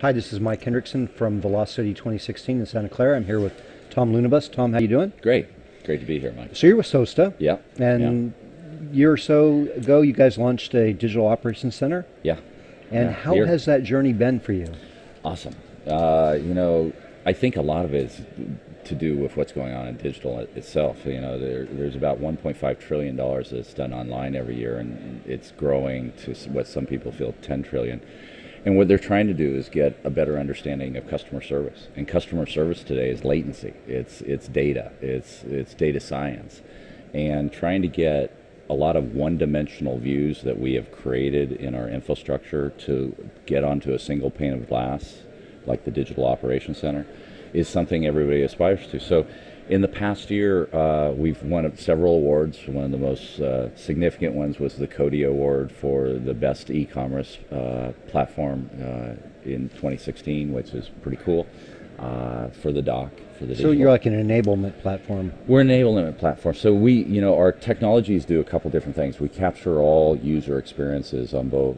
Hi, this is Mike Hendrickson from Velocity 2016 in Santa Clara. I'm here with Tom Lounibos. Tom, how you doing? Great. Great to be here, Mike. So you're with SOASTA. Yeah. And a year or so ago, you guys launched a digital operations center. Yeah. And how has that journey been for you? Awesome. I think a lot of it is to do with what's going on in digital itself. There's about $1.5 trillion that's done online every year, and it's growing to what some people feel 10 trillion. And what they're trying to do is get a better understanding of customer service. And customer service today is latency. It's data. It's data science. And trying to get a lot of one-dimensional views that we have created in our infrastructure to get onto a single pane of glass, like the Digital Operations Center, is something everybody aspires to. So in the past year, we've won several awards. One of the most significant ones was the CODI Award for the best e-commerce platform in 2016, which is pretty cool for the dock. So you're like an enablement platform. We're an enablement platform. So our technologies do a couple different things. We capture all user experiences on both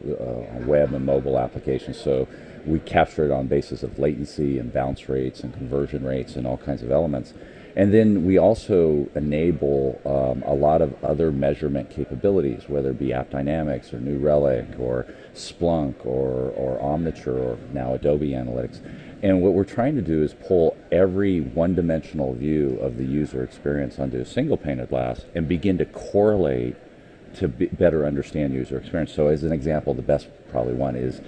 web and mobile applications. So we capture it on basis of latency and bounce rates and conversion rates and all kinds of elements. And then we also enable a lot of other measurement capabilities, whether it be App Dynamics or New Relic or Splunk or Omniture or now Adobe Analytics. And what we're trying to do is pull every one-dimensional view of the user experience onto a single pane of glass and begin to correlate to better understand user experience. So as an example, the best probably one is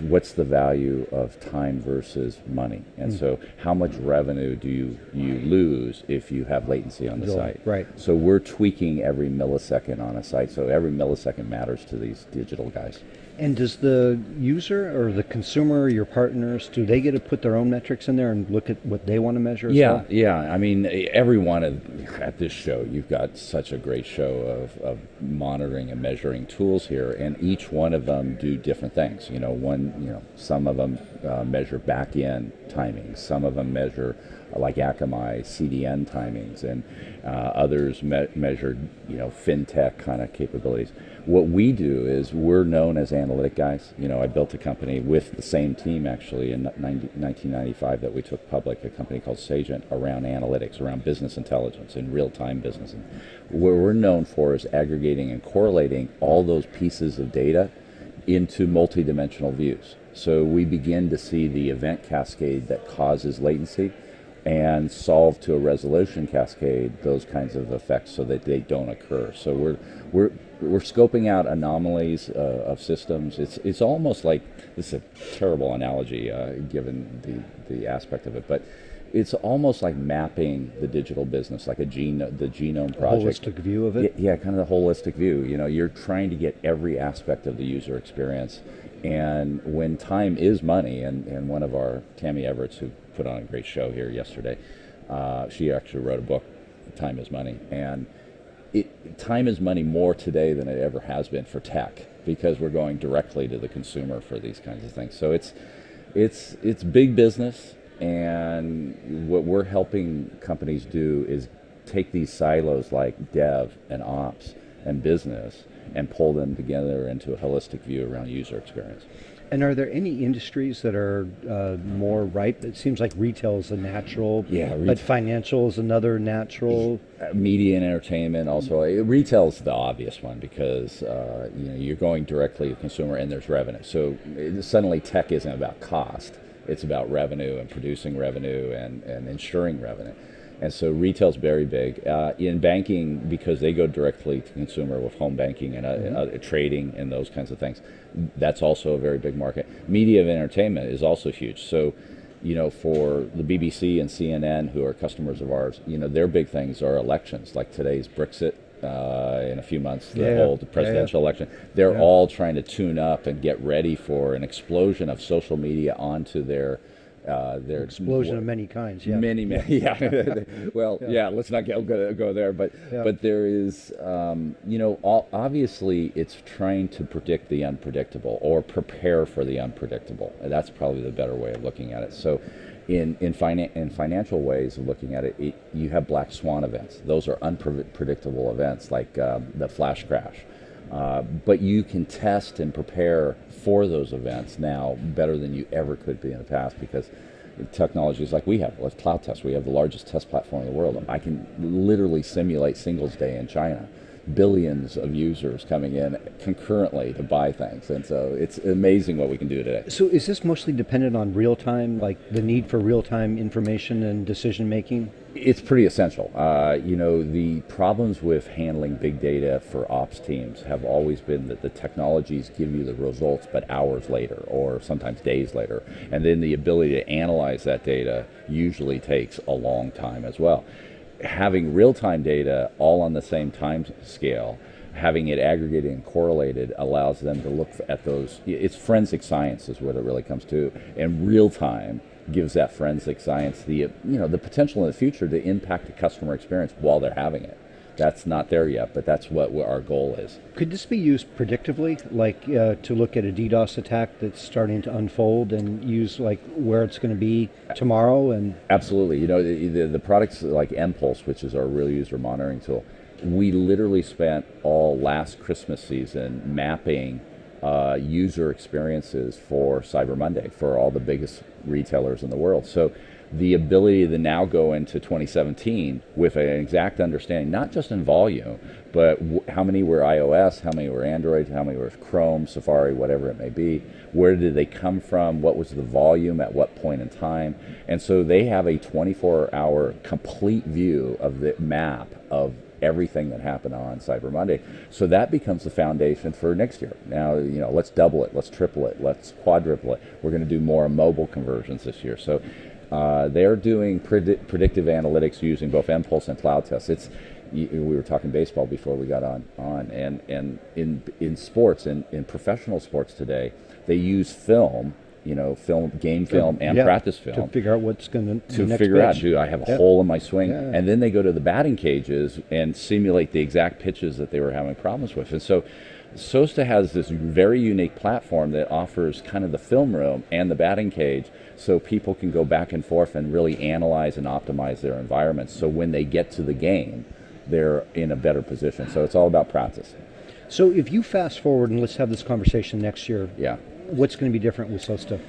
what's the value of time versus money, and so how much revenue do you lose if you have latency on the site? Right. So we're tweaking every millisecond on a site, so every millisecond matters to these digital guys. And does the user or the consumer, your partners, do they get to put their own metrics in there and look at what they want to measure as well? Yeah. I mean, everyone at this show, you've got such a great show of monitoring and measuring tools here, and each one of them do different things. Some of them measure back-end timings. Some of them measure like Akamai CDN timings, and others measure fintech kind of capabilities. What we do is we're known as analytic guys. I built a company with the same team actually in 1995 that we took public, a company called Sagent, around analytics, around business intelligence and real-time business. And what we're known for is aggregating and correlating all those pieces of data into multidimensional views. So we begin to see the event cascade that causes latency and solve to a resolution cascade those kinds of effects so that they don't occur. So we're scoping out anomalies of systems. It's almost like, this is a terrible analogy given the aspect of it, but it's almost like mapping the digital business, like the genome project. A holistic view of it? Yeah, kind of the holistic view. You're trying to get every aspect of the user experience. And when time is money, and one of our, Tammy Everett, who put on a great show here yesterday, she actually wrote a book, Time is Money. And time is money more today than it ever has been for tech, because we're going directly to the consumer for these kinds of things. So it's big business, and what we're helping companies do is take these silos like dev and ops and business and pull them together into a holistic view around user experience. And are there any industries that are more ripe? It seems like retail is a natural, but financial is another natural. Media and entertainment also. Retail is the obvious one because you're going directly to the consumer and there's revenue. So suddenly tech isn't about cost. It's about revenue and producing revenue and ensuring revenue. And so retail's very big. In banking, because they go directly to consumer with home banking and trading and those kinds of things, that's also a very big market. Media and entertainment is also huge. So, for the BBC and CNN, who are customers of ours, their big things are elections, like today's Brexit. In a few months, the presidential election. They're all trying to tune up and get ready for an explosion of social media onto their explosion of many kinds. Many. Well, let's not go there, but there is, obviously it's trying to predict the unpredictable or prepare for the unpredictable. That's probably the better way of looking at it. So, in financial ways of looking at it, you have black swan events. Those are unpredictable events, like the flash crash. But you can test and prepare for those events now better than you ever could be in the past, because technologies like we have, like Cloud Test, we have the largest test platform in the world. I can literally simulate Singles Day in China. Billions of users coming in concurrently to buy things, and so it's amazing what we can do today. So is this mostly dependent on real time, like the need for real time information and decision making? It's pretty essential. The problems with handling big data for ops teams have always been that the technologies give you the results but hours later or sometimes days later, and then the ability to analyze that data usually takes a long time as well. Having real-time data all on the same time scale, having it aggregated and correlated, allows them to look at those. It's forensic science is what it really comes to, and real-time gives that forensic science the potential in the future to impact the customer experience while they're having it. That's not there yet, but that's what our goal is. Could this be used predictively, like to look at a DDoS attack that's starting to unfold and use like where it's going to be tomorrow? And absolutely. The products like mPulse, which is our real user monitoring tool, we literally spent all last Christmas season mapping user experiences for Cyber Monday for all the biggest retailers in the world. So the ability to now go into 2017 with an exact understanding, not just in volume, but how many were iOS, how many were Android, how many were Chrome, Safari, whatever it may be, where did they come from, what was the volume at what point in time. And so they have a 24-hour complete view of the map of everything that happened on Cyber Monday. So that becomes the foundation for next year. Now, let's double it, let's triple it, let's quadruple it. We're going to do more mobile conversions this year. So they're doing predictive analytics using both mPulse and Cloud Test. We were talking baseball before we got on, and in sports, in professional sports today, they use film, game film and practice film to figure out what's going to figure out, do I have a hole in my swing? Yeah. And then they go to the batting cages and simulate the exact pitches that they were having problems with. And so SOASTA has this very unique platform that offers kind of the film room and the batting cage, so people can go back and forth and really analyze and optimize their environments. So when they get to the game, they're in a better position. So it's all about practice. So if you fast forward and let's have this conversation next year, what's going to be different with SOASTA?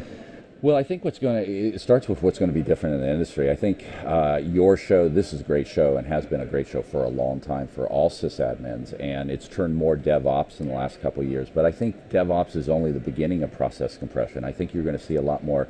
Well, I think it starts with what's going to be different in the industry. I think your show, this is a great show and has been a great show for a long time for all sysadmins, and it's turned more DevOps in the last couple of years. But I think DevOps is only the beginning of process compression. I think you're going to see a lot more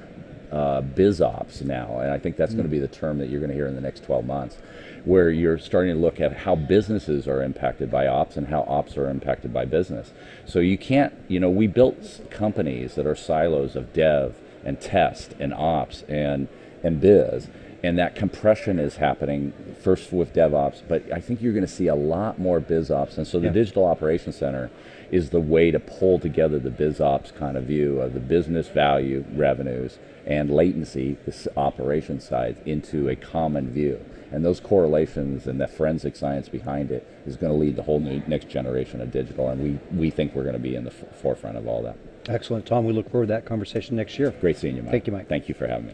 BizOps now, and I think that's going to be the term that you're going to hear in the next 12 months, where you're starting to look at how businesses are impacted by ops and how ops are impacted by business. So you can't, we built companies that are silos of dev and test and ops and biz, and that compression is happening first with DevOps, but I think you're going to see a lot more BizOps, and so the Digital Operations Center is the way to pull together the BizOps kind of view of the business value, revenues, and latency, this operations side, into a common view. And those correlations and the forensic science behind it is going to lead the whole next generation of digital, and we think we're going to be in the forefront of all that. Excellent, Tom. We look forward to that conversation next year. Great seeing you, Mike. Thank you, Mike. Thank you for having me.